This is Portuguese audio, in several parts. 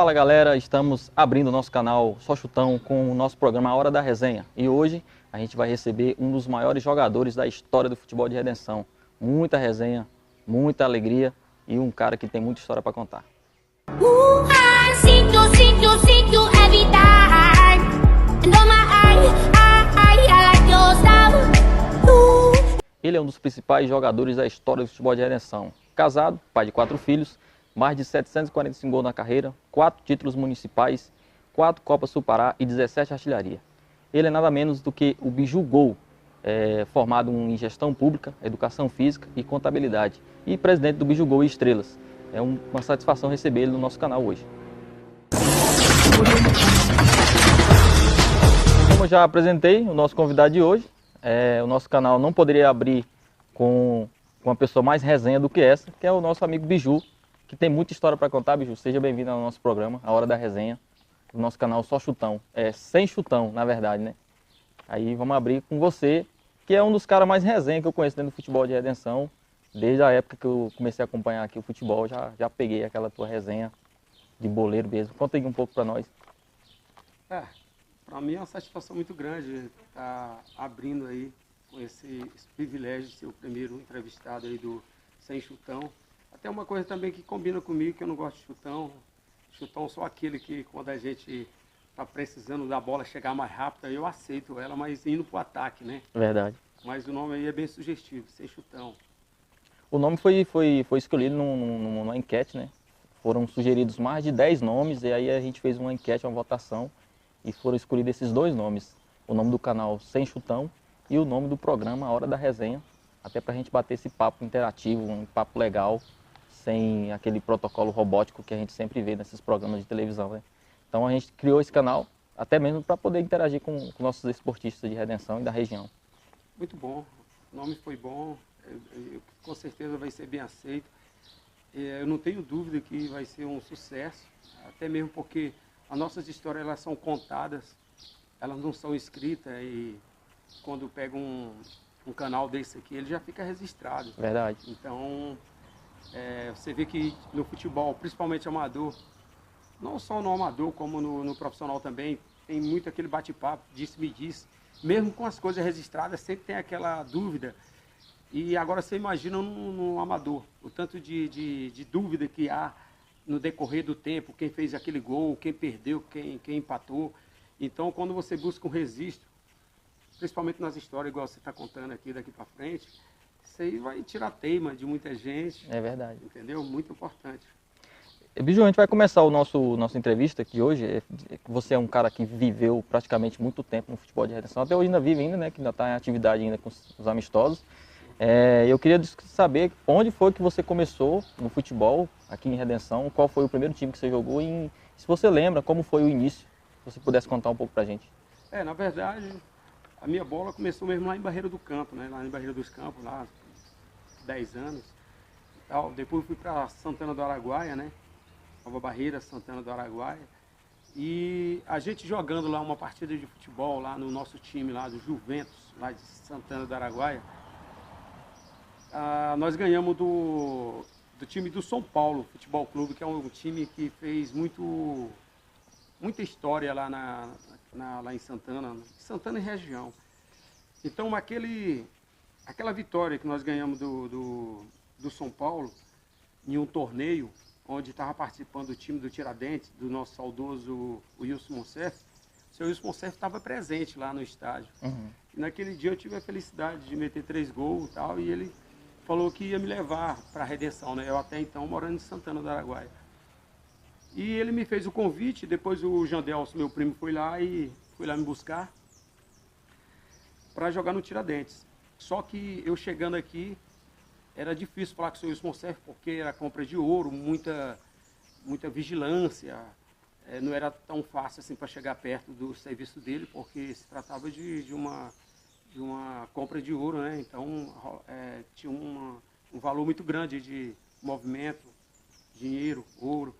Fala galera, estamos abrindo o nosso canal Só Chutão com o nosso programa A Hora da Resenha. E hoje a gente vai receber um dos maiores jogadores da história do futebol de Redenção. Muita resenha, muita alegria e um cara que tem muita história para contar. Sinto every time. And on my I like your style. Ele é um dos principais jogadores da história do futebol de Redenção. Casado, pai de 4 filhos, mais de 745 gols na carreira, 4 títulos municipais, 4 Copas Sul-Pará e 17 artilharia. Ele é nada menos do que o Biju Gol, formado em gestão pública, educação física e contabilidade, e presidente do Biju Gol e Estrelas. É uma satisfação receber ele no nosso canal hoje. Como eu já apresentei o nosso convidado de hoje, o nosso canal não poderia abrir com uma pessoa mais resenha do que essa, que é o nosso amigo Biju, que tem muita história para contar. Biju, seja bem-vindo ao nosso programa, A Hora da Resenha, do nosso canal Só Chutão, sem chutão, na verdade, né? Aí vamos abrir com você, que é um dos caras mais resenha que eu conheço dentro do futebol de Redenção. Desde a época que eu comecei a acompanhar aqui o futebol, já peguei aquela tua resenha de boleiro mesmo. Conta aí um pouco para nós. Para mim é uma satisfação muito grande estar abrindo aí com esse privilégio de ser o primeiro entrevistado aí do Sem Chutão. Até uma coisa também que combina comigo, que eu não gosto de chutão. Chutão só aquele que quando a gente está precisando da bola chegar mais rápido, eu aceito ela, mas indo para o ataque, né? Verdade. Mas o nome aí é bem sugestivo, Sem Chutão. O nome foi escolhido numa enquete, né? Foram sugeridos mais de 10 nomes e aí a gente fez uma enquete, uma votação e foram escolhidos esses 2 nomes. O nome do canal Sem Chutão e o nome do programa A Hora da Resenha. Até pra gente bater esse papo interativo, um papo legal, sem aquele protocolo robótico que a gente sempre vê nesses programas de televisão, né? Então a gente criou esse canal até mesmo para poder interagir com nossos esportistas de Redenção e da região. Muito bom, o nome foi bom, com certeza vai ser bem aceito. Eu não tenho dúvida que vai ser um sucesso, até mesmo porque as nossas histórias elas são contadas, elas não são escritas e quando pega um canal desse aqui, ele já fica registrado. Verdade. Então, você vê que no futebol, principalmente amador, não só no amador, como no profissional também, tem muito aquele bate-papo, disse-me disse. Mesmo com as coisas registradas, sempre tem aquela dúvida. E agora você imagina no amador, o tanto de dúvida que há no decorrer do tempo, quem fez aquele gol, quem perdeu, quem empatou. Então, quando você busca um registro, principalmente nas histórias, igual você está contando aqui daqui para frente, isso aí vai tirar teima de muita gente. É verdade. Entendeu? Muito importante. Biju, a gente vai começar nossa entrevista aqui hoje. Você é um cara que viveu praticamente muito tempo no futebol de Redenção, até hoje ainda vive ainda, né? Que ainda está em atividade ainda com os amistosos. Eu queria saber onde foi que você começou no futebol aqui em Redenção, qual foi o primeiro time que você jogou e se você lembra como foi o início, se você pudesse contar um pouco pra gente. Na verdade, a minha bola começou mesmo lá em Barreira do Campo, né? Lá em Barreira dos Campos, lá 10 anos. Tal. Depois fui para Santana do Araguaia, né? Nova Barreira, Santana do Araguaia. E a gente jogando lá uma partida de futebol lá no nosso time lá do Juventus, lá de Santana do Araguaia, nós ganhamos do time do São Paulo Futebol Clube, que é um time que fez muita história lá lá em Santana e região. Então aquela vitória que nós ganhamos do São Paulo em um torneio, onde estava participando do time do Tiradentes, do nosso saudoso Wilson Monsef, o seu Wilson Monsef estava presente lá no estádio. Uhum. E naquele dia eu tive a felicidade de meter 3 gols e tal, e ele falou que ia me levar para a Redenção, né? Eu até então morando em Santana do Araguaia. E ele me fez o convite, depois o Jandelson, meu primo, foi lá me buscar para jogar no Tiradentes. Só que eu chegando aqui, era difícil falar com o seu Wilson Monsef, porque era compra de ouro, muita vigilância, não era tão fácil assim para chegar perto do serviço dele, porque se tratava de uma compra de ouro, né? Então tinha um valor muito grande de movimento, dinheiro, ouro.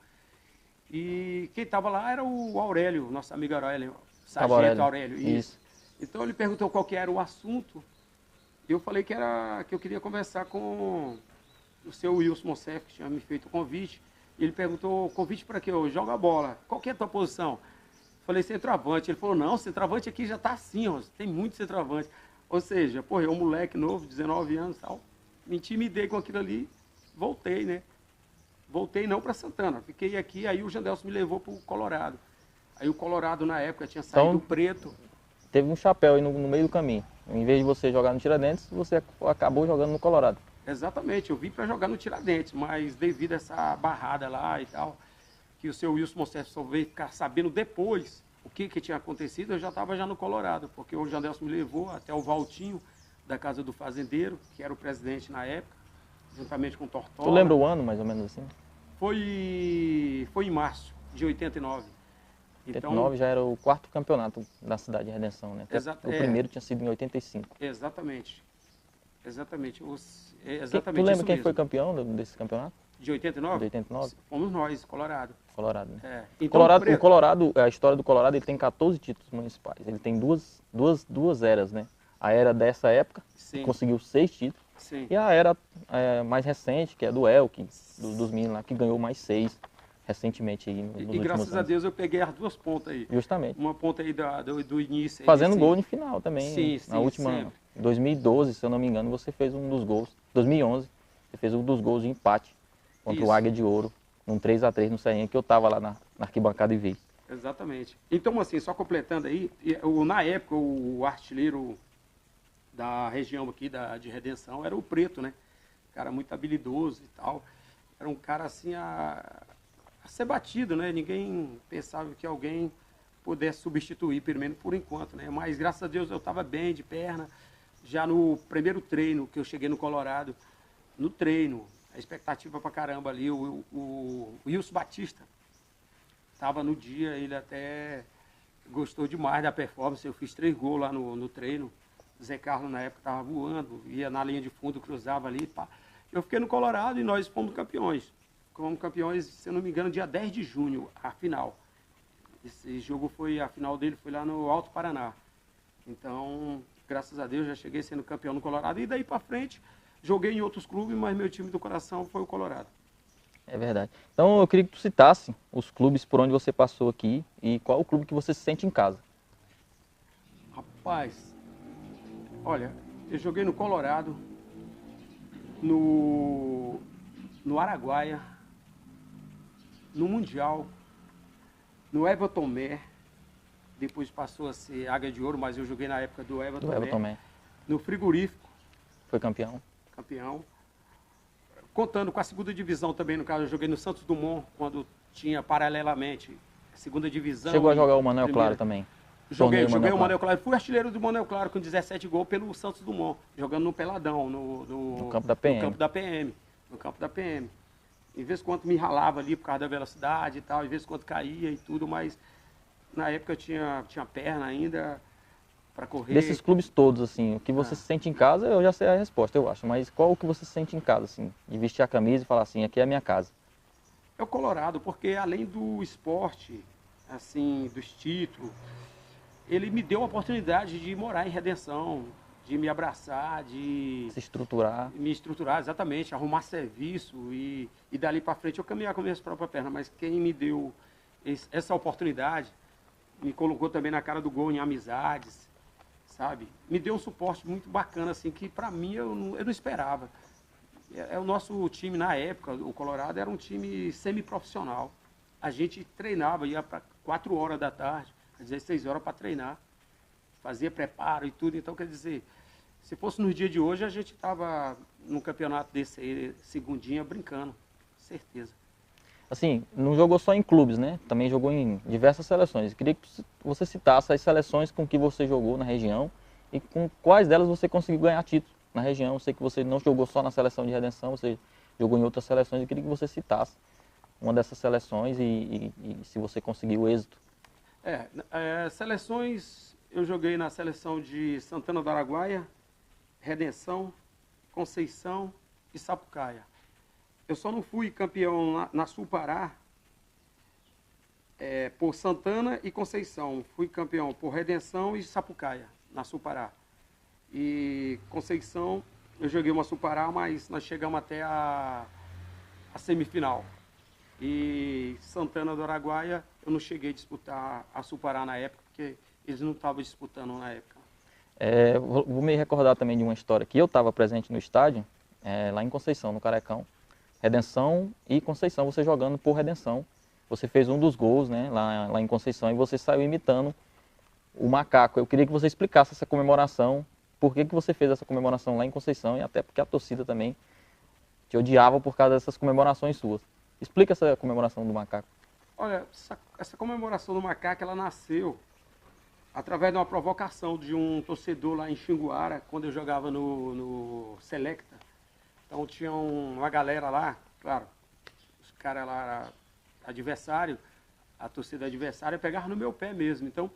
E quem estava lá era o Aurélio, nosso amigo Aurélio, Sargento Aurélio. Isso. Então ele perguntou qual que era o assunto. Eu falei que eu queria conversar com o seu Wilson Monsef, que tinha me feito o convite. Ele perguntou, convite para quê? Eu jogo a bola. Qual que é a tua posição? Falei, centroavante. Ele falou, não, centroavante aqui já tá assim, ó, tem muito centroavante. Ou seja, pô, eu um moleque novo, 19 anos e tal, me intimidei com aquilo ali, voltei, né? Voltei não para Santana, fiquei aqui, aí o Jandelson me levou pro Colorado. Aí o Colorado na época tinha saído Então, preto. Teve um chapéu aí no meio do caminho. Em vez de você jogar no Tiradentes, você acabou jogando no Colorado. Exatamente, eu vim para jogar no Tiradentes, mas devido a essa barrada lá e tal, que o seu Wilson Monserrat só veio ficar sabendo depois o que tinha acontecido, eu já estava já no Colorado, porque o Jandelson me levou até o Valtinho, da Casa do Fazendeiro, que era o presidente na época, juntamente com o Tortola. Tu lembra o ano, mais ou menos assim? Foi em março de 89. 89 já era o 4º campeonato da cidade de Redenção, né? O primeiro tinha sido em 85. Exatamente. Exatamente. Tu lembra quem foi campeão desse campeonato? De 89? De 89? Fomos nós, Colorado. Colorado, né? É. Então, O Colorado, a história do Colorado, ele tem 14 títulos municipais. Ele tem duas eras, né? A era dessa época, que conseguiu 6 títulos. Sim. E a era mais recente, que é do Elk, dos meninos lá, que ganhou mais 6 recentemente aí nos últimos graças anos. a Deus eu peguei as duas pontas aí. Justamente. Uma ponta aí do início. Aí, fazendo gol no final também. Sim, na última, sempre. 2012, se eu não me engano, você fez um dos gols. 2011, você fez um dos gols de empate contra o Águia de Ouro, num 3-3 no Serrinha, que eu tava lá na arquibancada e vi. Exatamente. Então, assim, só completando aí, na época o artilheiro da região aqui de Redenção era o Preto, né? Cara muito habilidoso e tal. Era um cara assim a ser batido, né? Ninguém pensava que alguém pudesse substituir, pelo menos por enquanto, né? Mas graças a Deus eu estava bem de perna. Já no primeiro treino que eu cheguei no Colorado, no treino, a expectativa pra caramba ali, o Wilson Batista estava no dia, ele até gostou demais da performance. Eu fiz 3 gols lá no treino. Zé Carlos na época estava voando, ia na linha de fundo, cruzava ali, pá. Eu fiquei no Colorado e nós fomos campeões. Fomos campeões, se eu não me engano, dia 10 de junho, a final. Esse jogo a final dele foi lá no Alto Paraná. Então, graças a Deus, já cheguei sendo campeão no Colorado. E daí para frente, joguei em outros clubes, mas meu time do coração foi o Colorado. É verdade. Então, eu queria que tu citasse os clubes por onde você passou aqui e qual o clube que você se sente em casa. Rapaz, olha, eu joguei no Colorado, no Araguaia, no Mundial, no Everton Tomé, depois passou a ser Águia de Ouro, mas eu joguei na época do Everton Tomé. No Frigorífico. Foi campeão. Campeão. Contando com a segunda divisão também, no caso, eu joguei no Santos Dumont, quando tinha paralelamente a segunda divisão. Chegou a jogar o Manuel Claro também. Joguei o Manuel Claro. Fui artilheiro do Manuel Claro com 17 gols pelo Santos Dumont, jogando no Peladão, no campo da PM. No campo da PM. Em vez de quando me ralava ali por causa da velocidade e tal, em vez de quando caía e tudo, mas na época eu tinha perna ainda para correr. Desses clubes todos, assim, o que você se sente em casa, eu já sei a resposta, eu acho. Mas qual o que você se sente em casa, assim? De vestir a camisa e falar assim, aqui é a minha casa. É o Colorado, porque além do esporte, assim, dos títulos, ele me deu a oportunidade de morar em Redenção, de me abraçar, de se estruturar. Me estruturar, exatamente, arrumar serviço e dali para frente eu caminhar com minhas próprias pernas. Mas quem me deu essa oportunidade, me colocou também na cara do gol em amizades, sabe? Me deu um suporte muito bacana, assim, que para mim eu não esperava. O nosso time na época, o Colorado, era um time semiprofissional. A gente treinava, ia para 4 horas da tarde, às 16 horas para treinar. Fazia preparo e tudo. Então, quer dizer, se fosse nos dias de hoje, a gente estava num campeonato desse aí, segundinha, brincando. Certeza. Assim, não jogou só em clubes, né? Também jogou em diversas seleções. Eu queria que você citasse as seleções com que você jogou na região e com quais delas você conseguiu ganhar título na região. Eu sei que você não jogou só na seleção de Redenção, você jogou em outras seleções. Eu queria que você citasse uma dessas seleções e se você conseguiu êxito. Seleções... Eu joguei na seleção de Santana do Araguaia, Redenção, Conceição e Sapucaia. Eu só não fui campeão na Sul-Pará por Santana e Conceição. Fui campeão por Redenção e Sapucaia, na Sul-Pará. E Conceição, eu joguei uma Sul-Pará, mas nós chegamos até a semifinal. E Santana do Araguaia, eu não cheguei a disputar a Supará na época, porque eles não estavam disputando na época. Vou me recordar também de uma história que eu estava presente no estádio, lá em Conceição, no Carecão. Redenção e Conceição, você jogando por Redenção. Você fez um dos gols, né, lá em Conceição, e você saiu imitando o macaco. Eu queria que você explicasse essa comemoração, por que você fez essa comemoração lá em Conceição, e até porque a torcida também te odiava por causa dessas comemorações suas. Explica essa comemoração do macaco. Olha, essa comemoração do macaco, ela nasceu através de uma provocação de um torcedor lá em Xinguara, quando eu jogava no Selecta. Então tinha uma galera lá, claro, os caras lá, adversário, a torcida adversária pegava no meu pé mesmo. Então,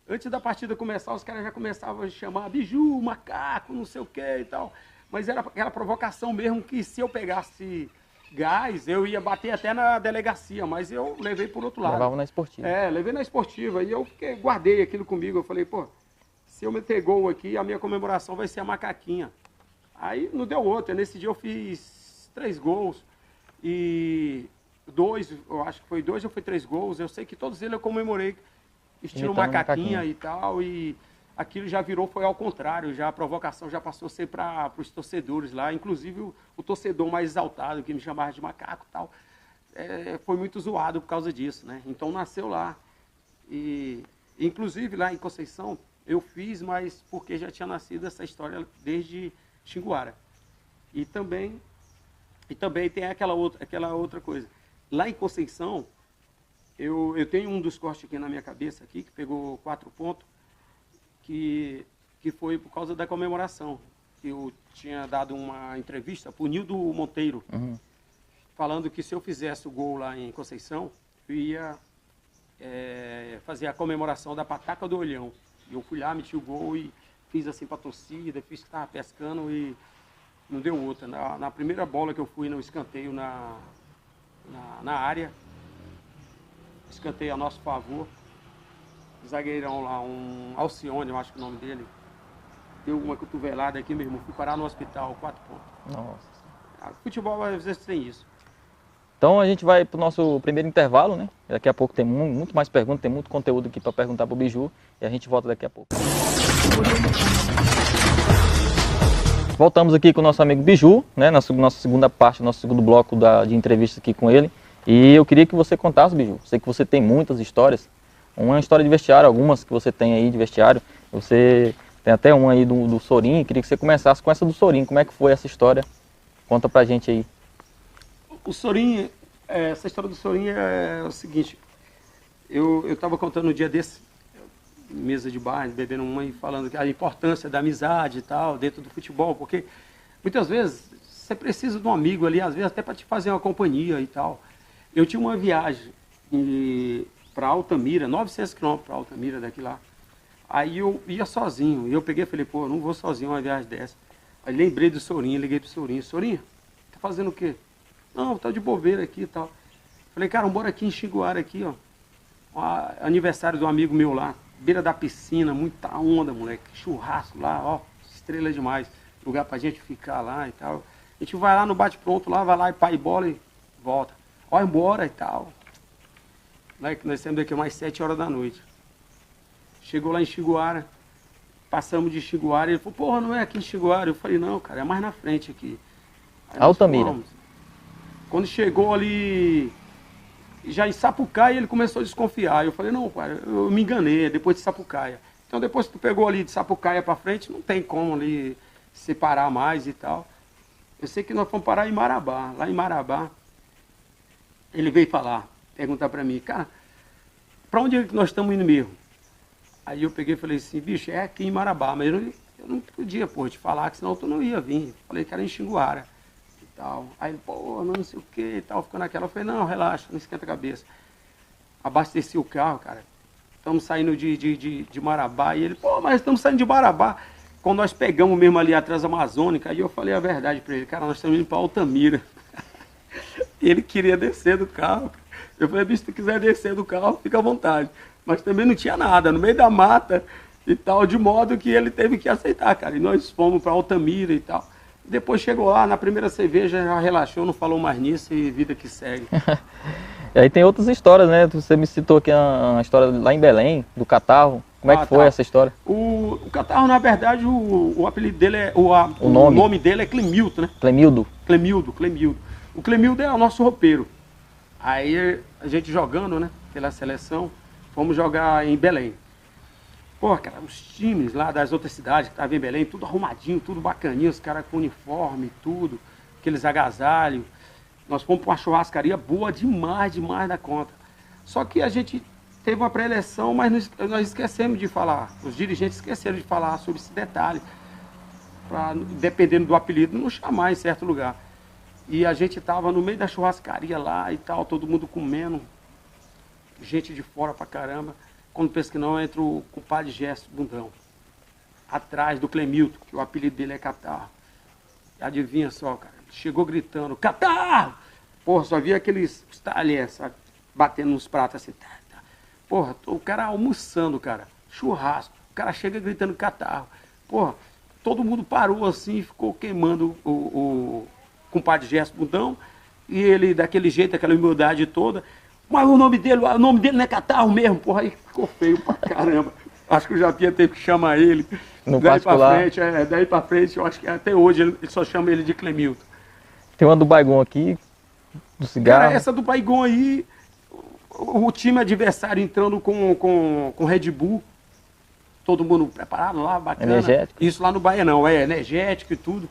antes da partida começar, os caras já começavam a chamar Biju, macaco, não sei o que e tal. Mas era aquela provocação mesmo que se eu pegasse gás, eu ia bater até na delegacia, mas eu levei por outro lado. Levava na esportiva. Levei na esportiva e eu guardei aquilo comigo. Eu falei, pô, se eu meter gol aqui, a minha comemoração vai ser a macaquinha. Aí não deu outra. Nesse dia eu fiz 3 gols e 2, eu acho que foi 2 ou foi 3 gols. Eu sei que todos eles eu comemorei estilo macaquinha e tal, e aquilo já virou, foi ao contrário, já a provocação já passou a ser para os torcedores lá, inclusive o torcedor mais exaltado, que me chamava de macaco e tal, foi muito zoado por causa disso, né? Então nasceu lá. E inclusive lá em Conceição eu fiz, mas porque já tinha nascido essa história desde Xinguara. E também tem aquela outra coisa. Lá em Conceição, eu tenho um dos cortes aqui na minha cabeça aqui, que pegou 4 pontos, que foi por causa da comemoração. Eu tinha dado uma entrevista para o Nildo Monteiro, falando que se eu fizesse o gol lá em Conceição, eu ia fazer a comemoração da pataca do Olhão. Eu fui lá, meti o gol e fiz assim para a torcida, fiz que estava pescando e não deu outra. Na primeira bola que eu fui no escanteio na área, escanteio a nosso favor, o zagueirão lá, um Alcione, eu acho que é o nome dele, deu uma cotovelada aqui, meu irmão, fui parar no hospital, 4 pontos. Nossa. Futebol às vezes tem isso. Então a gente vai para o nosso primeiro intervalo, né? Daqui a pouco tem muito mais perguntas, tem muito conteúdo aqui para perguntar para o Biju e a gente volta daqui a pouco. Voltamos aqui com o nosso amigo Biju, né? Na nossa segunda parte, nosso segundo bloco de entrevista aqui com ele. E eu queria que você contasse, Biju. Sei que você tem muitas histórias. Uma história de vestiário, algumas que você tem aí de vestiário. Você tem até uma aí do Sorin. Queria que você começasse com essa do Sorin. Como é que foi essa história? Conta pra gente aí. O Sorin, essa história do Sorin é o seguinte. Eu estava contando um dia desse, mesa de bar, bebendo uma e falando que a importância da amizade e tal, dentro do futebol. Porque muitas vezes você precisa de um amigo ali, às vezes até para te fazer uma companhia e tal. Eu tinha uma viagem para Altamira, 900 quilômetros para Altamira, daqui lá. Aí eu ia sozinho, e eu peguei e falei, pô, eu não vou sozinho uma viagem dessa. Aí lembrei do Sorin, liguei pro Sorin, Sorin, tá fazendo o quê? Não, tá de bobeira aqui e tal. Falei, cara, bora aqui em Xinguara, aqui, ó. Aniversário de um amigo meu lá, beira da piscina, muita onda, moleque, churrasco lá, ó, estrela demais. Lugar pra gente ficar lá e tal. A gente vai lá no bate-pronto lá, vai lá e pai bola e volta. Ó, embora e tal. Nós saímos daqui mais 7 horas da noite. Chegou lá em Xinguara, passamos de Xinguara, ele falou, porra, não é aqui em Xinguara? Eu falei, não, cara, é mais na frente aqui. Altamira. Quando chegou ali, já em Sapucaia, ele começou a desconfiar. Eu falei, não, cara, eu me enganei, é depois de Sapucaia. Então depois que tu pegou ali de Sapucaia pra frente, não tem como ali separar mais e tal. Eu sei que nós fomos parar em Marabá. Lá em Marabá, ele veio perguntar pra mim, cara, pra onde é que nós estamos indo mesmo? Aí eu peguei e falei assim, bicho, é aqui em Marabá, mas eu não podia, pô, te falar, que senão tu não ia vir. Falei que era em Xinguara e tal. Aí ele, pô, não sei o que e tal, ficou naquela. Eu falei, não, relaxa, não esquenta a cabeça. Abasteci o carro, cara. Estamos saindo de Marabá. E ele, pô, mas estamos saindo de Marabá. Quando nós pegamos mesmo ali atrás da Amazônica, aí eu falei a verdade pra ele, cara, nós estamos indo pra Altamira. Ele queria descer do carro. Eu falei, bicho, se tu quiser descer do carro, fica à vontade. Mas também não tinha nada, no meio da mata e tal, de modo que ele teve que aceitar, cara. E nós fomos para Altamira e tal. Depois chegou lá, na primeira cerveja já relaxou, não falou mais nisso e vida que segue. E aí tem outras histórias, né? Você me citou aqui uma história lá em Belém, do Catarro. Como é que foi tá. essa história? O Catarro, na verdade, o apelido dele é... O nome. nome dele é Clemilton, né? Clemildo. Clemildo. O Clemildo é o nosso roupeiro. Aí a gente jogando, né? Pela seleção, fomos jogar em Belém. Pô, cara, os times lá das outras cidades que estavam em Belém, tudo arrumadinho, tudo bacaninho, os caras com uniforme, tudo, aqueles agasalhos. Nós fomos para uma churrascaria boa demais da conta. Só que a gente teve uma pré-eleição, mas nós esquecemos de falar, os dirigentes esqueceram de falar sobre esse detalhe, para, dependendo do apelido, não chamar em certo lugar. E a gente estava no meio da churrascaria lá e tal, todo mundo comendo, gente de fora pra caramba. Quando pensa que não, entra o compadre Gesto Bundão, atrás do Clemilton, que o apelido dele é Catarro. E adivinha só, cara, chegou gritando, Catarro! Porra, só via aqueles talheres, sabe, batendo nos pratos assim. Porra, o cara almoçando, cara, churrasco, o cara chega gritando Catarro. Porra, todo mundo parou assim e ficou queimando o compadre Gesto Bundão, e ele daquele jeito, aquela humildade toda. Mas o nome dele não é Catarro mesmo, porra, aí ficou feio pra caramba. Acho que o Japinha teve que chamar ele. No daí particular. Pra frente, eu acho que até hoje ele só chama ele de Clemilton. Tem uma do Baigon aqui, do cigarro. Cara, essa do Baigon aí, o time adversário entrando com Red Bull, todo mundo preparado lá, bacana. Energético. Isso lá no Bahia não, é energético e tudo.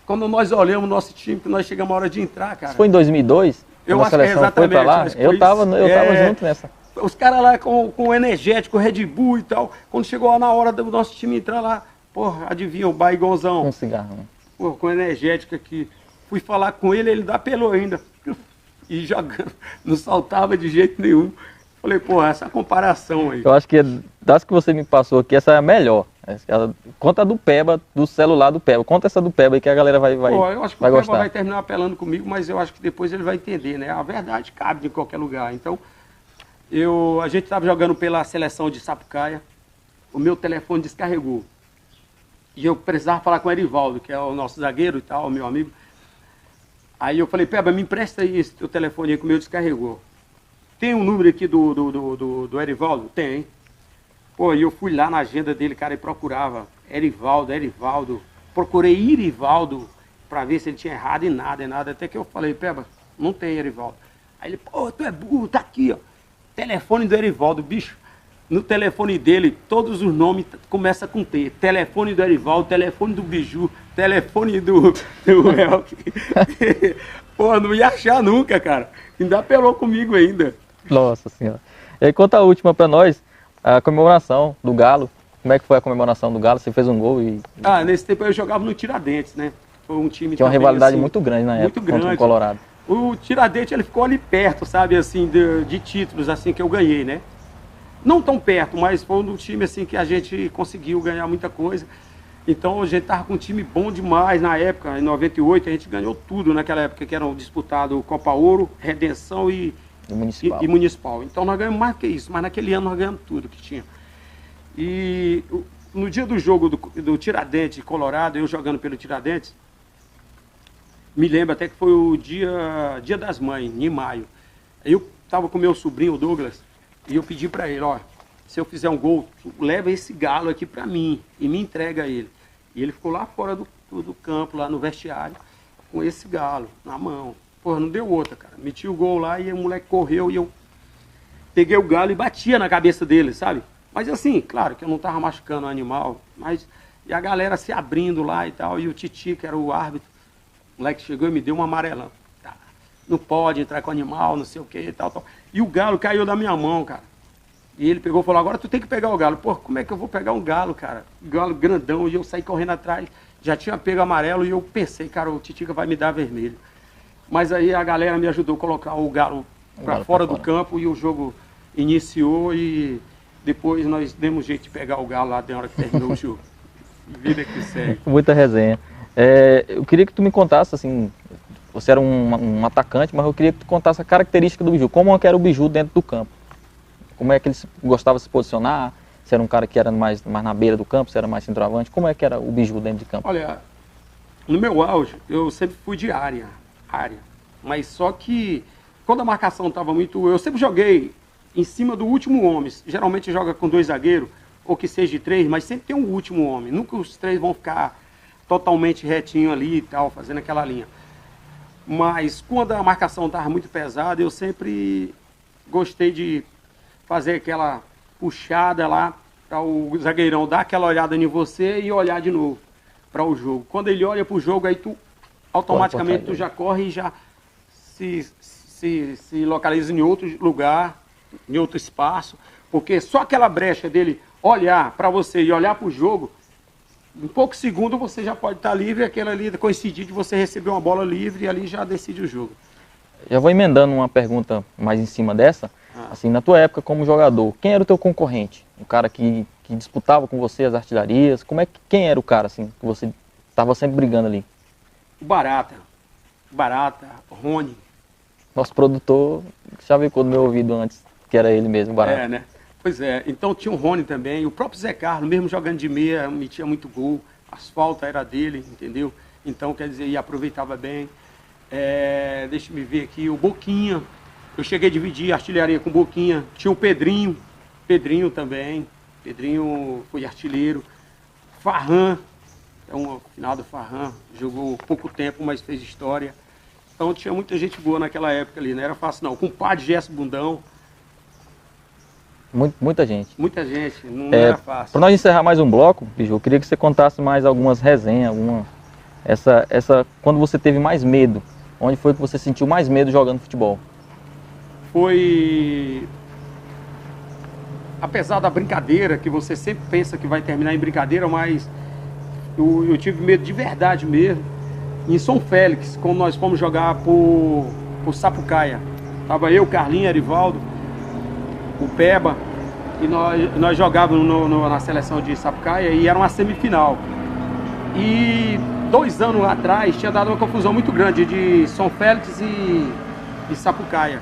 Quando nós olhamos o nosso time, que nós chegamos a hora de entrar, cara. Isso foi em 2002? Eu Quando a acho que é seleção foi pra lá? acho que Eu foi tava isso. junto nessa. Os caras lá com energético, Red Bull e tal. Quando chegou lá na hora do nosso time entrar lá, porra, adivinha, o Baigonzão. Com cigarro. Né? Pô, com energética aqui. Fui falar com ele, ele dá pelou ainda. E jogando, não saltava de jeito nenhum. Falei, pô, essa comparação aí. Eu acho que das que você me passou aqui, essa é a melhor. Conta a do Peba, do celular do Peba. Conta essa do Peba aí que a galera vai Pô, eu acho que vai o Peba gostar. vai terminar apelando comigo, mas eu acho que depois ele vai entender, né? A verdade cabe em qualquer lugar. Então, a gente estava jogando pela seleção de Sapucaia, o meu telefone descarregou. E eu precisava falar com o Erivaldo, que é o nosso zagueiro e tal, meu amigo. Aí eu falei, Peba, me empresta aí esse teu telefone aí que o meu descarregou. Tem um número aqui do Erivaldo? Tem. Pô, e eu fui lá na agenda dele, cara, e procurava Erivaldo. Procurei Irivaldo pra ver se ele tinha errado e nada. Até que eu falei, Peba, não tem Erivaldo. Aí ele, pô, tu é burro, tá aqui, ó. Telefone do Erivaldo, bicho. No telefone dele, todos os nomes começam com T. Telefone do Erivaldo, telefone do Biju, telefone do Elk. Pô, não ia achar nunca, cara. Ainda apelou comigo ainda. Nossa senhora. E aí conta a última pra nós, a comemoração do Galo. Como é que foi a comemoração do Galo? Você fez um gol e... Ah, nesse tempo eu jogava no Tiradentes, né? Foi um time Tinha uma também, rivalidade assim, muito grande na época muito contra o grande. Colorado. O Tiradentes, ele ficou ali perto, sabe, assim, de títulos, assim, que eu ganhei, né? Não tão perto, mas foi um time, assim, que a gente conseguiu ganhar muita coisa. Então, a gente tava com um time bom demais na época, em 98, a gente ganhou tudo naquela época, que eram disputados Copa Ouro, Redenção e Municipal. Então, nós ganhamos mais que isso, mas naquele ano nós ganhamos tudo que tinha. E no dia do jogo do Tiradentes, Colorado, eu jogando pelo Tiradentes, me lembro até que foi o dia das Mães, em maio. Eu estava com meu sobrinho, o Douglas, e eu pedi para ele, ó, se eu fizer um gol, leva esse galo aqui para mim e me entrega ele. E ele ficou lá fora do campo, lá no vestiário, com esse galo na mão. Porra, não deu outra, cara. Meti o gol lá e o moleque correu e eu peguei o galo e batia na cabeça dele, sabe? Mas assim, claro que eu não tava machucando o animal, mas... E a galera se abrindo lá e tal, e o Titi, que era o árbitro, o moleque chegou e me deu um amarelão. Tá, não pode entrar com animal, não sei o que e tal. E o galo caiu da minha mão, cara. E ele pegou e falou, agora tu tem que pegar o galo. Pô, como é que eu vou pegar um galo, cara? Galo grandão, e eu saí correndo atrás. Já tinha pego amarelo e eu pensei, cara, o Titica vai me dar vermelho. Mas aí a galera me ajudou a colocar o galo para fora do campo e o jogo iniciou e depois nós demos jeito de pegar o galo lá na hora que terminou o jogo. Vida que segue. Muita resenha. Eu queria que tu me contasse, assim, você era um atacante, mas eu queria que tu contasse a característica do Biju. Como era o Biju dentro do campo? Como é que ele gostava de se posicionar? Se era um cara que era mais na beira do campo, se era mais centroavante? Como é que era o Biju dentro de campo? Olha, No meu auge, eu sempre fui de área. Mas só que quando a marcação estava muito... Eu sempre joguei em cima do último homem. Geralmente joga com 2 zagueiros, ou que seja de 3, mas sempre tem um último homem. Nunca os 3 vão ficar totalmente retinho ali e tal, fazendo aquela linha. Mas quando a marcação estava muito pesada, eu sempre gostei de fazer aquela puxada lá para o zagueirão dar aquela olhada em você e olhar de novo para o jogo. Quando ele olha para o jogo, aí tu automaticamente tu já corre e já se localiza em outro lugar, em outro espaço, porque só aquela brecha dele olhar para você e olhar para o jogo, em poucos segundos você já pode estar livre, aquela ali coincidir de você receber uma bola livre e ali já decide o jogo. Já vou emendando uma pergunta mais em cima dessa. Assim, na tua época como jogador, quem era o teu concorrente? O cara que disputava com você as artilharias? Quem era o cara assim que você estava sempre brigando ali? O Barata, Rony. Nosso produtor chavecou no meu ouvido antes, que era ele mesmo, o Barata. É, né? Pois é, então tinha o Rony também, o próprio Zé Carlos, mesmo jogando de meia, metia muito gol, as faltas era dele, entendeu? Então, quer dizer, ele aproveitava bem. Deixa eu ver aqui, o Boquinha, eu cheguei a dividir a artilharia com o Boquinha, tinha o Pedrinho também, Pedrinho foi artilheiro, Farran, um finado Farran, jogou pouco tempo, mas fez história. Então tinha muita gente boa naquela época ali, não era fácil não, com o Padre Gesso Bundão. Muita gente. Muita gente, não era fácil. Para nós encerrar mais um bloco, Biju, eu queria que você contasse mais algumas resenhas, quando você teve mais medo, onde foi que você sentiu mais medo jogando futebol? Foi, apesar da brincadeira, que você sempre pensa que vai terminar em brincadeira, mas eu tive medo de verdade mesmo, em São Félix, quando nós fomos jogar por Sapucaia. Tava eu, Carlinhos, Erivaldo, o Peba, e nós jogávamos na seleção de Sapucaia e era uma semifinal. E 2 anos atrás tinha dado uma confusão muito grande de São Félix e Sapucaia.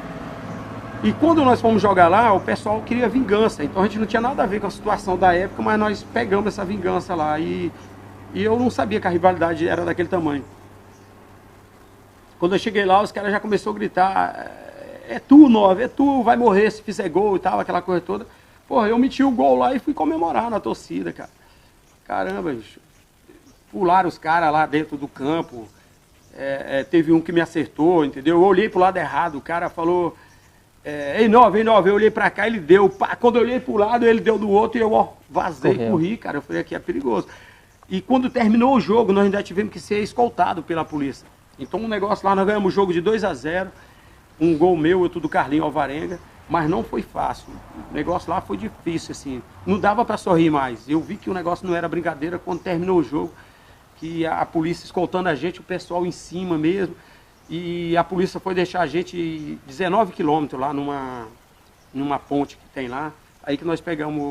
E quando nós fomos jogar lá, o pessoal queria vingança, então a gente não tinha nada a ver com a situação da época, mas nós pegamos essa vingança lá e eu não sabia que a rivalidade era daquele tamanho. Quando eu cheguei lá, os caras já começaram a gritar: é tu, 9, é tu, vai morrer se fizer gol e tal, aquela coisa toda. Porra, eu meti o gol lá e fui comemorar na torcida, cara. Caramba, bicho. Pularam os caras lá dentro do campo. Teve um que me acertou, entendeu? Eu olhei pro lado errado, o cara falou: ei, 9, eu olhei pra cá, ele deu. Pá, quando eu olhei pro lado, ele deu do outro e eu vazei, corri, cara. Eu falei: aqui é perigoso. E quando terminou o jogo, nós ainda tivemos que ser escoltado pela polícia. Então o negócio lá, nós ganhamos o jogo de 2-0. Um gol meu, outro do Carlinho Alvarenga, mas não foi fácil. O negócio lá foi difícil, assim. Não dava para sorrir mais. Eu vi que o negócio não era brincadeira quando terminou o jogo, que a polícia escoltando a gente, o pessoal em cima mesmo. E a polícia foi deixar a gente 19 quilômetros lá numa ponte que tem lá. Aí que nós pegamos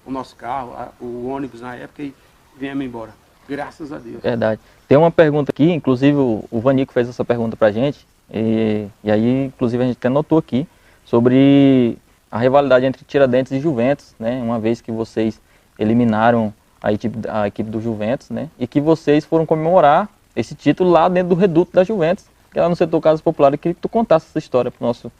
o nosso carro, o ônibus na época e viemos embora. Graças a Deus. Verdade. Tem uma pergunta aqui, inclusive o Vanico fez essa pergunta pra gente. E aí, inclusive, a gente até notou aqui sobre a rivalidade entre Tiradentes e Juventus, né? Uma vez que vocês eliminaram a equipe do Juventus, né? E que vocês foram comemorar esse título lá dentro do reduto da Juventus, que é lá no setor Casas Populares. Eu queria que tu contasse essa história pro nosso...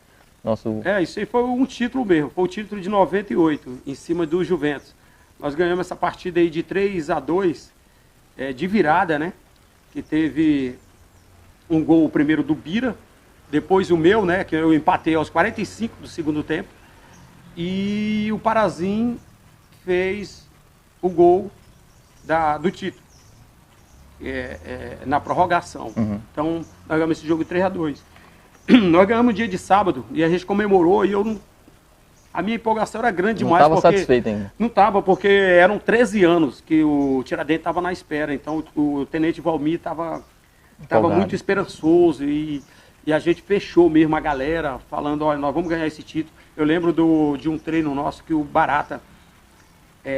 Isso aí foi um título mesmo, foi o título de 98, em cima do Juventus. Nós ganhamos essa partida aí de 3-2, de virada, né? Que teve um gol primeiro do Bira, depois o meu, né, que eu empatei aos 45 do segundo tempo, e o Parazim fez o gol do título, na prorrogação. Então, nós ganhamos esse jogo 3-2. Nós ganhamos no dia de sábado, e a gente comemorou, e a minha empolgação era grande demais. Não estava satisfeito ainda? Não estava, porque eram 13 anos que o Tiradentes estava na espera, então o Tenente Valmir estava muito esperançoso e a gente fechou mesmo a galera, falando: olha, nós vamos ganhar esse título. Eu lembro de um treino nosso que o Barata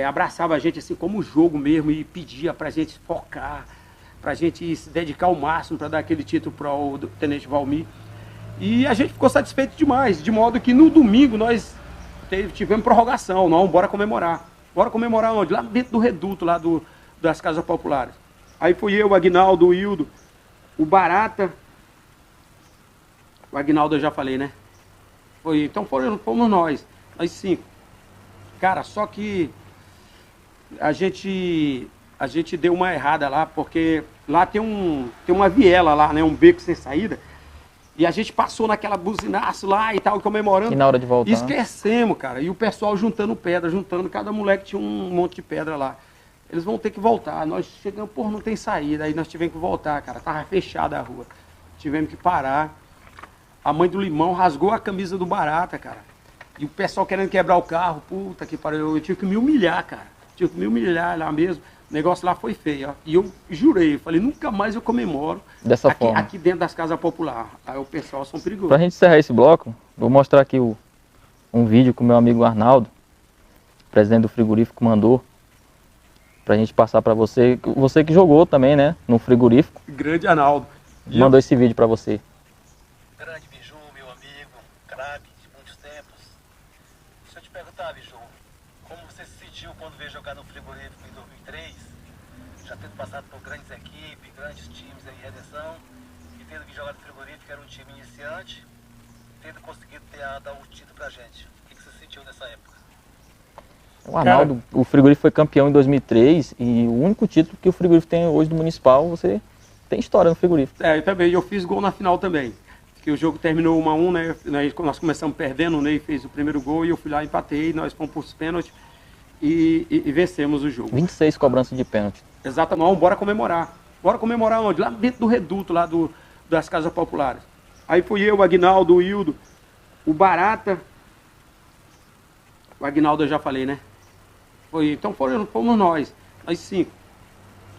abraçava a gente assim como um jogo mesmo e pedia pra gente focar, pra gente se dedicar ao máximo para dar aquele título para o Tenente Valmir. E a gente ficou satisfeito demais, de modo que no domingo nós tivemos prorrogação. Não, bora comemorar. Bora comemorar onde? Lá dentro do reduto, lá das Casas Populares. Aí fui eu, o Aguinaldo, o Hildo, o Barata. O Aguinaldo eu já falei, né? Então fomos nós 5. Cara, só que a gente deu uma errada lá, porque lá tem uma viela lá, né? Um beco sem saída. E a gente passou naquela buzinaço lá e tal, comemorando. E na hora de voltar? Esquecemos, cara. E o pessoal juntando pedra, cada moleque tinha um monte de pedra lá. Eles vão ter que voltar. Nós chegamos, porra, não tem saída. Aí nós tivemos que voltar, cara. Tava fechada a rua. Tivemos que parar. A mãe do Limão rasgou a camisa do Barata, cara. E o pessoal querendo quebrar o carro. Puta que pariu. Eu tive que me humilhar, cara. Tive que me humilhar lá mesmo. O negócio lá foi feio, ó. E eu jurei, falei, nunca mais eu comemoro dessa forma aqui dentro das casas populares. Aí o pessoal são perigosos. Pra gente encerrar esse bloco, vou mostrar aqui um vídeo que o meu amigo Arnaldo, presidente do frigorífico, mandou pra gente passar pra você. Você que jogou também, né, no frigorífico. Grande Arnaldo. Mandou esse vídeo pra você. Grande Biju, meu amigo, craque de muitos tempos. Deixa eu te perguntar, Biju, como você se sentiu quando veio jogar no frigorífico em 2003, já tendo passado por grandes equipes, grandes times aí em Redenção, e tendo que jogar no frigorífico, que era um time iniciante, tendo conseguido dar o título pra gente. O que você sentiu nessa época? O Arnaldo, o frigorífico foi campeão em 2003 e o único título que o frigorífico tem hoje do Municipal, você tem história no frigorífico. Eu também, eu fiz gol na final também. Que o jogo terminou 1-1, né? Nós começamos perdendo, o Ney fez o primeiro gol e eu fui lá e empatei, nós fomos para os pênaltis e vencemos o jogo. 26 cobranças de pênalti. Exatamente, bora comemorar. Bora comemorar onde? Lá dentro do reduto, lá das casas populares. Aí fui eu, o Aguinaldo, o Hildo, o Barata. O Aguinaldo eu já falei, né? Então fomos nós 5.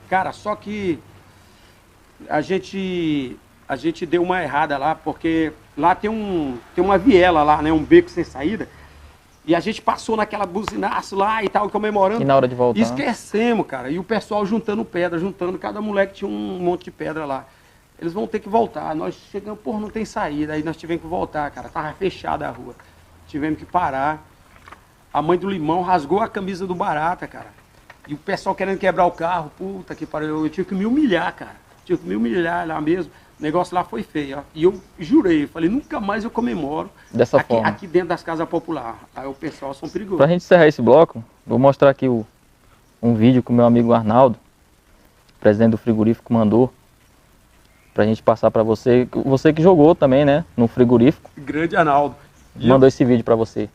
Cara, só que a gente deu uma errada lá, porque lá tem uma viela lá, né? Um beco sem saída. E a gente passou naquela buzinaço lá e tal, comemorando. E na hora de voltar? Esquecemos, cara. E o pessoal juntando pedra, cada moleque tinha um monte de pedra lá. Eles vão ter que voltar. Nós chegamos, porra, não tem saída. Aí nós tivemos que voltar, cara. Tava fechada a rua. Tivemos que parar. A mãe do Limão rasgou a camisa do Barata, cara. E o pessoal querendo quebrar o carro. Puta que pariu. Eu tive que me humilhar, cara. Tive que me humilhar lá mesmo. O negócio lá foi feio, ó. E eu jurei, falei, nunca mais eu comemoro dessa forma aqui dentro das casas populares. Aí o pessoal são perigosos. Pra gente encerrar esse bloco, vou mostrar aqui um vídeo que o meu amigo Arnaldo, presidente do frigorífico, mandou pra gente passar pra você. Você que jogou também, né, no frigorífico. Grande Arnaldo. Mandou esse vídeo pra você.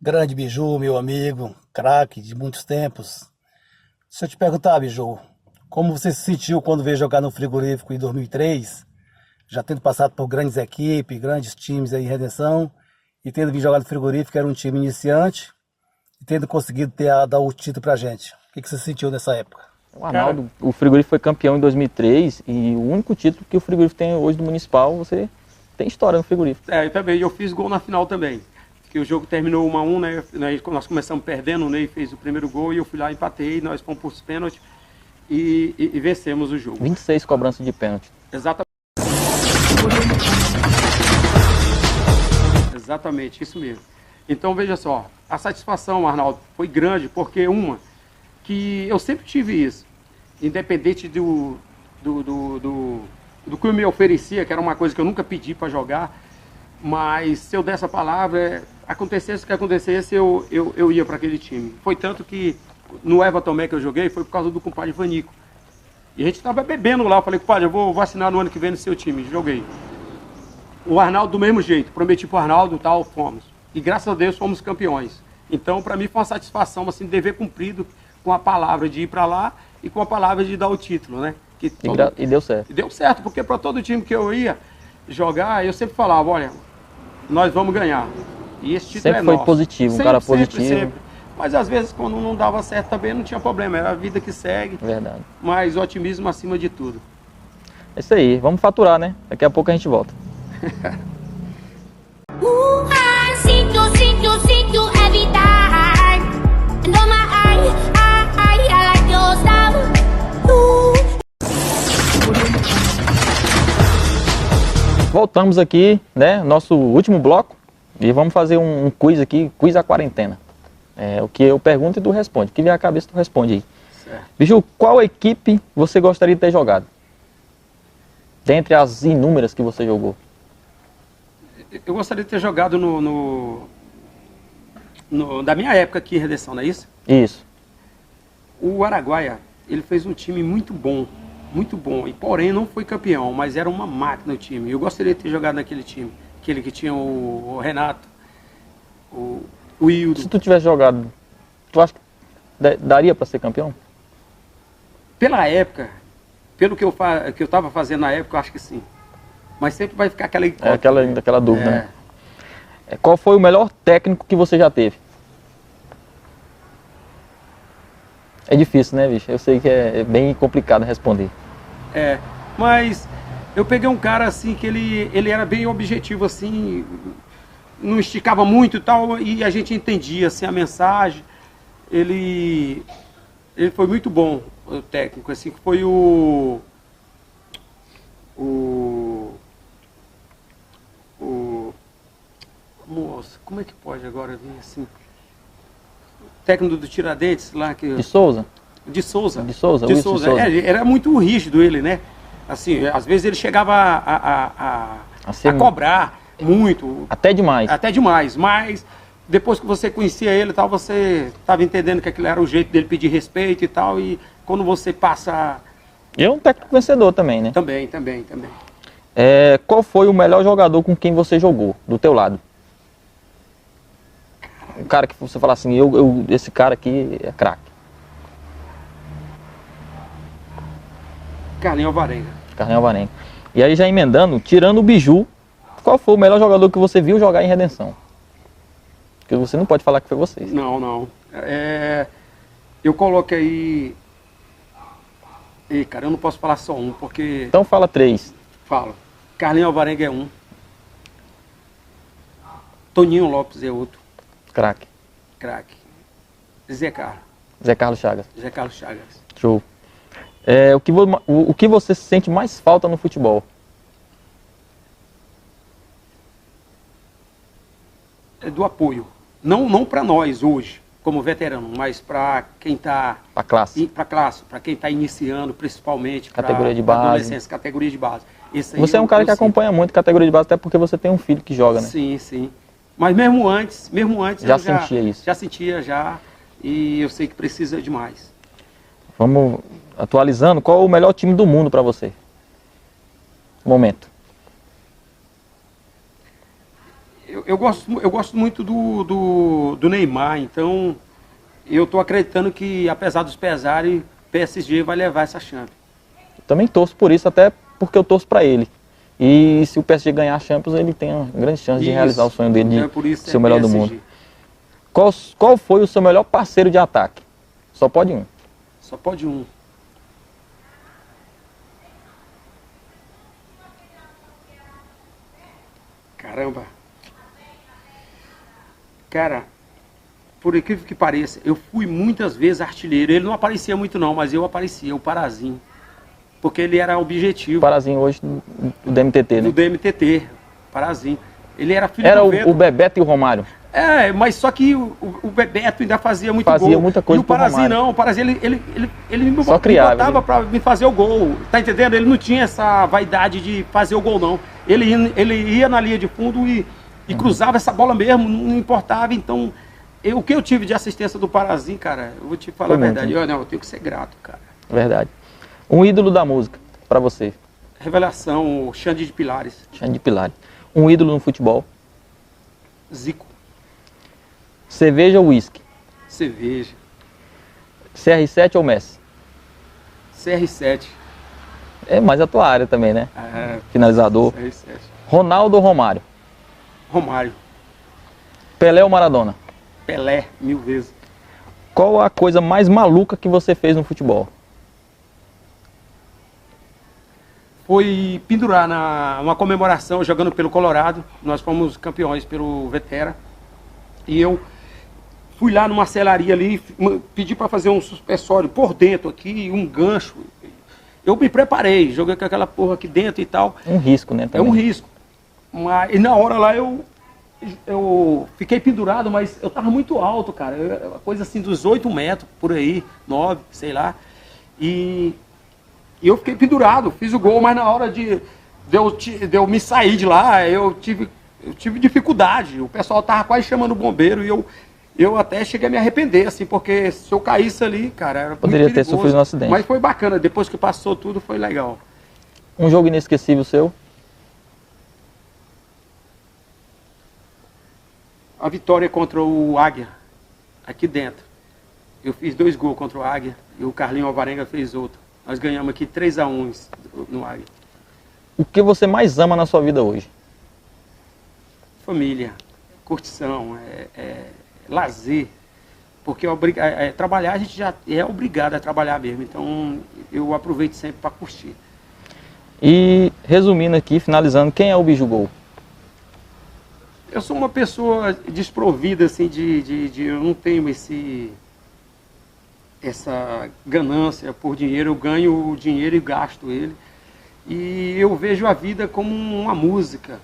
Grande Biju, meu amigo, craque de muitos tempos. Deixa eu te perguntar, Biju, como você se sentiu quando veio jogar no frigorífico em 2003, já tendo passado por grandes equipes, grandes times aí em Redenção, e tendo vindo jogar no frigorífico, que era um time iniciante, e tendo conseguido dar o título pra gente? O que você sentiu nessa época? O Arnaldo, o frigorífico foi campeão em 2003 e o único título que o frigorífico tem hoje do Municipal, você tem história no frigorífico. Eu também, eu fiz gol na final também. Que o jogo terminou 1-1, né? Nós começamos perdendo, o Ney fez o primeiro gol e eu fui lá e empatei, nós fomos para os pênaltis e vencemos o jogo. 26 cobranças de pênalti. Exatamente. Exatamente, isso mesmo. Então veja só, a satisfação, Arnaldo, foi grande, porque que eu sempre tive isso, independente do que eu me oferecia, que era uma coisa que eu nunca pedi para jogar, mas se eu desse a palavra, acontecesse o que acontecesse, eu ia para aquele time. Foi tanto que no Eva Tomé que eu joguei, foi por causa do compadre Vanico. E a gente estava bebendo lá, eu falei, compadre, eu vou vacinar no ano que vem no seu time, joguei. O Arnaldo do mesmo jeito, prometi pro Arnaldo e tal, fomos. E graças a Deus fomos campeões. Então para mim foi uma satisfação, assim, dever cumprido com a palavra de ir para lá e com a palavra de dar o título, né? E deu certo. E deu certo, porque para todo time que eu ia jogar, eu sempre falava, olha, nós vamos ganhar. E esse título sempre é foi nosso. positivo, um cara positivo. Sempre. Mas às vezes quando não dava certo também não tinha problema, era a vida que segue. Verdade. Mas otimismo acima de tudo. É isso aí, vamos faturar, né? Daqui a pouco a gente volta. Sinto evitar. And on my I like your style. Voltamos aqui, né? Nosso último bloco. E vamos fazer um quiz aqui, quiz à quarentena. O que eu pergunto e tu responde. O que vier à cabeça tu responde aí. Certo. Bicho, qual equipe você gostaria de ter jogado? Dentre as inúmeras que você jogou. Eu gostaria de ter jogado da minha época aqui em Redenção, não é isso? Isso. O Araguaia, ele fez um time muito bom, e porém não foi campeão, mas era uma máquina o time. Eu gostaria de ter jogado naquele time, aquele que tinha o Renato, o Hildo. Se tu tivesse jogado, tu acha que daria para ser campeão? Pela época, pelo que eu estava fazendo na época, eu acho que sim. Mas sempre vai ficar aquela incógnita. Aquela dúvida, né? Qual foi o melhor técnico que você já teve? É difícil, né, bicho? Eu sei que é bem complicado responder. Mas eu peguei um cara assim que ele era bem objetivo, assim, não esticava muito e tal, e a gente entendia assim, a mensagem. Ele foi muito bom, o técnico, assim, que foi Moça, como é que pode agora vir assim? O técnico do Tiradentes lá que... De Souza? De Souza. De Souza. Era muito rígido ele, né? Assim, às vezes ele chegava a cobrar muito. Até demais. Até demais, mas depois que você conhecia ele e tal, você estava entendendo que aquilo era o jeito dele pedir respeito e tal, e quando você passa... E é um técnico vencedor também, né? Também. Qual foi o melhor jogador com quem você jogou, do teu lado? Um cara que você fala assim, esse cara aqui é craque. Carlinhos Alvarenga. Carlinhos Alvarenga. E aí já emendando, tirando o Biju, qual foi o melhor jogador que você viu jogar em Redenção? Porque você não pode falar que foi vocês. Não. Eu coloco aí... cara, eu não posso falar só um, porque... Então fala 3. Fala. Carlinhos Alvarenga é um. Toninho Lopes é outro. Craque. Zé Carlos. Zé Carlos Chagas. Zé Carlos Chagas. Show. O que você sente mais falta no futebol? É do apoio. Não para nós hoje, como veterano, mas para quem está... Para classe. Para quem está iniciando, principalmente. Categoria de base. Adolescência, categoria de base. Você é um cara que acompanha muito categoria de base, até porque você tem um filho que joga, né? Sim. Mas mesmo antes já sentia isso. Já sentia, e eu sei que precisa de mais. Vamos atualizando, qual é o melhor time do mundo para você? Momento. Eu gosto muito do Neymar, então eu estou acreditando que, apesar dos pesares, PSG vai levar essa chance. Eu também torço por isso, até porque eu torço para ele. E se o PSG ganhar a Champions, ele tem uma grande chance de realizar o sonho dele de ser o melhor do mundo. Qual foi o seu melhor parceiro de ataque? Só pode um. Só pode um. Caramba. Cara, por incrível que pareça, eu fui muitas vezes artilheiro. Ele não aparecia muito não, mas eu aparecia, o Parazinho. Porque ele era objetivo. O Parazinho hoje do DMTT, né? Do DMTT, Parazinho. Ele era filho era do Beto. O Bebeto e o Romário. Mas só que o Bebeto ainda fazia muito gol. Fazia muita coisa. E o Parazinho não, o Parazinho ele me botava para me fazer o gol. Tá entendendo? Ele não tinha essa vaidade de fazer o gol, não. Ele ia na linha de fundo e cruzava essa bola mesmo, não importava. Então, o que eu tive de assistência do Parazinho, cara, eu vou te falar a verdade. Eu tenho que ser grato, cara. Verdade. Um ídolo da música, para você? Revelação, Xande de Pilares. Xande de Pilares. Um ídolo no futebol? Zico. Cerveja ou uísque? Cerveja. CR7 ou Messi? CR7. É mais a tua área também, né? Finalizador. CR7. Ronaldo ou Romário? Romário. Pelé ou Maradona? Pelé, 1000 vezes. Qual a coisa mais maluca que você fez no futebol? Foi pendurar numa comemoração jogando pelo Colorado. Nós fomos campeões pelo Vetera. E eu fui lá numa selaria ali, pedi para fazer um suspensório por dentro aqui, um gancho. Eu me preparei, joguei com aquela porra aqui dentro e tal. Um risco, né? Também. É um risco. Mas na hora lá eu eu fiquei pendurado, mas eu tava muito alto, cara. Uma coisa assim dos 8 metros, por aí, 9, sei lá. E eu fiquei pendurado, fiz o gol, mas na hora de eu me sair de lá, eu tive dificuldade. O pessoal tava quase chamando o bombeiro e eu até cheguei a me arrepender, assim, porque se eu caísse ali, cara, era Poderia muito ter perigoso. sofrido um acidente. Mas foi bacana, depois que passou tudo, foi legal. Um jogo inesquecível seu? A vitória contra o Águia, aqui dentro. Eu fiz 2 gols contra o Águia e o Carlinho Alvarenga fez outro. Nós ganhamos aqui 3-1 no Águia. O que você mais ama na sua vida hoje? Família, curtição, lazer. Porque trabalhar, a gente já é obrigado a trabalhar mesmo. Então eu aproveito sempre para curtir. E resumindo aqui, finalizando, quem é o Biju Gol? Eu sou uma pessoa desprovida, assim, eu não tenho essa ganância por dinheiro. Eu ganho o dinheiro e gasto ele. E eu vejo a vida como uma música.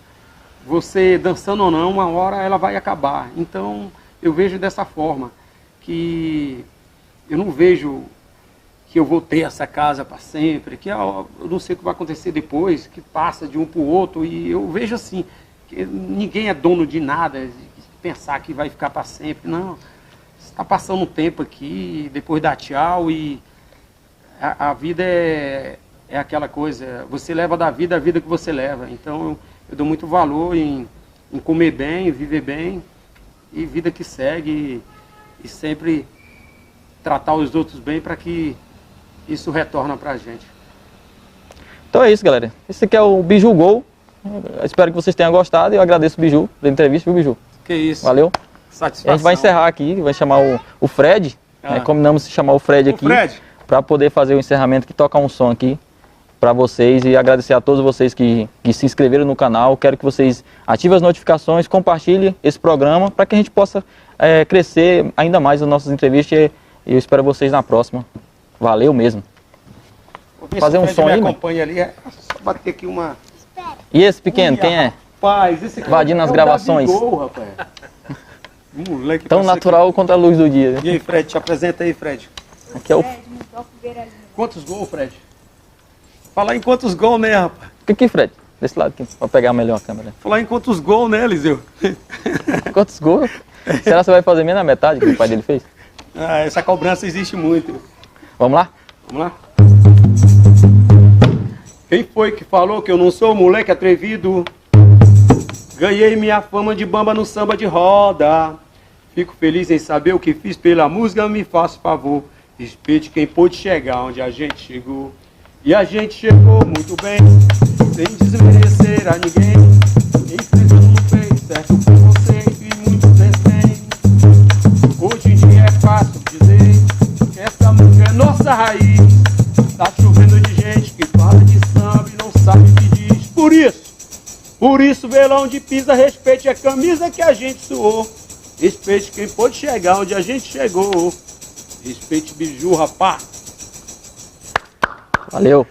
Você dançando ou não, uma hora ela vai acabar. Então eu vejo dessa forma, que eu não vejo que eu vou ter essa casa para sempre, que eu não sei o que vai acontecer depois, que passa de um para o outro. E eu vejo assim, que ninguém é dono de nada, pensar que vai ficar para sempre. Não, você está passando um tempo aqui, depois dá tchau. E a vida é aquela coisa, você leva da vida a vida que você leva. Então eu dou muito valor em comer bem, viver bem, e vida que segue, e sempre tratar os outros bem para que isso retorne para a gente. Então é isso, galera. Esse aqui é o Biju Gol. Eu espero que vocês tenham gostado e eu agradeço o Biju pela entrevista, viu, Biju? Que isso. Valeu. Satisfação. A gente vai encerrar aqui, vai chamar o Fred, combinamos chamar o Fred aqui, para poder fazer o encerramento, que tocar um som aqui para vocês, e agradecer a todos vocês que se inscreveram no canal. Quero que vocês ativem as notificações, compartilhem esse programa para que a gente possa crescer ainda mais nas nossas entrevistas, e eu espero vocês na próxima. Valeu mesmo. Fazer um som aí, mano. Acompanha ali, só bater aqui uma... E esse pequeno, quem é? Rapaz, esse aqui Invadindo as gravações. Gol, rapaz. Moleque, Tão natural quanto a luz do dia. E aí, Fred, te apresenta aí, Fred. Aqui é o... Quantos gols, Fred? Falar em quantos gols, né, rapaz? Aqui, Fred. Desse lado aqui, para pegar melhor a câmera. Falar em quantos gols, né, Eliseu? Quantos gols? Será que você vai fazer menos da metade que o pai dele fez? Ah, essa cobrança existe muito. Vamos lá? Vamos lá? Quem foi que falou que eu não sou moleque atrevido? Ganhei minha fama de bamba no samba de roda. Fico feliz em saber o que fiz pela música, me faça favor. Respeite quem pôde chegar onde a gente chegou. E a gente chegou muito bem, sem desmerecer a ninguém. Enfrentando no peito certo preconceito e muito desdém. Hoje em dia é fácil dizer que essa música é nossa raiz. Tá chovendo de gente que fala de samba e não sabe o que diz. Por isso, vê lá onde pisa, respeite a camisa que a gente suou. Respeite quem pôde chegar onde a gente chegou. Respeite Biju, rapá. Valeu.